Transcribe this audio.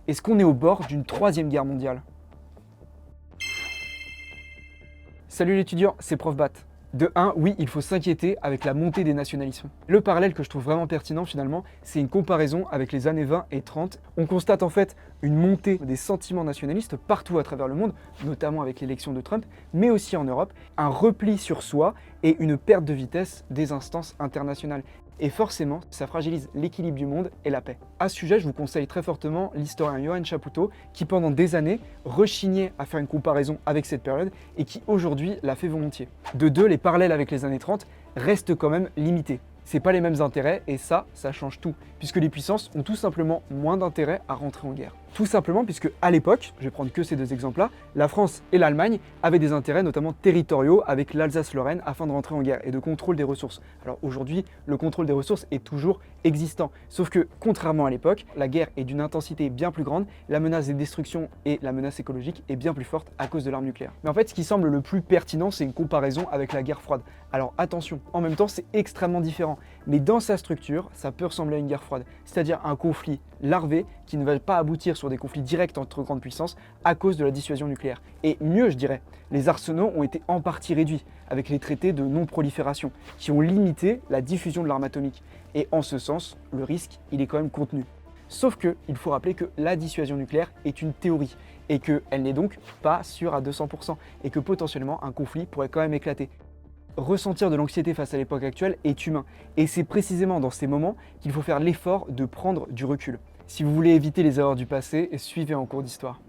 Est-ce qu'on est au bord d'une troisième guerre mondiale? Salut les étudiants, c'est Prof Bat. De 1, oui, il faut s'inquiéter avec la montée des nationalismes. Le parallèle que je trouve vraiment pertinent finalement, c'est une comparaison avec les années 20 et 30. On constate en fait une montée des sentiments nationalistes partout à travers le monde, notamment avec l'élection de Trump, mais aussi en Europe, un repli sur soi et une perte de vitesse des instances internationales. Et forcément, ça fragilise l'équilibre du monde et la paix. À ce sujet, je vous conseille très fortement l'historien Yoann Chapoutot, qui pendant des années rechignait à faire une comparaison avec cette période et qui aujourd'hui la fait volontiers. De deux, les parallèles avec les années 30 restent quand même limités. C'est pas les mêmes intérêts et ça change tout, puisque les puissances ont tout simplement moins d'intérêt à rentrer en guerre. Tout simplement puisque à l'époque, je vais prendre que ces deux exemples-là, la France et l'Allemagne avaient des intérêts notamment territoriaux avec l'Alsace-Lorraine afin de rentrer en guerre et de contrôle des ressources. Alors aujourd'hui, le contrôle des ressources est toujours existant, sauf que contrairement à l'époque, la guerre est d'une intensité bien plus grande, la menace des destructions et la menace écologique est bien plus forte à cause de l'arme nucléaire. Mais en fait, ce qui semble le plus pertinent, c'est une comparaison avec la guerre froide. Alors attention, en même temps, c'est extrêmement différent. Mais dans sa structure, ça peut ressembler à une guerre froide, c'est-à-dire un conflit larvé qui ne va pas aboutir sur des conflits directs entre grandes puissances à cause de la dissuasion nucléaire. Et mieux, je dirais, les arsenaux ont été en partie réduits avec les traités de non-prolifération qui ont limité la diffusion de l'arme atomique. Et en ce sens, le risque, il est quand même contenu. Sauf que, il faut rappeler que la dissuasion nucléaire est une théorie et qu'elle n'est donc pas sûre à 200% et que potentiellement un conflit pourrait quand même éclater. Ressentir de l'anxiété face à l'époque actuelle est humain et c'est précisément dans ces moments qu'il faut faire l'effort de prendre du recul. Si vous voulez éviter les erreurs du passé, suivez en cours d'histoire.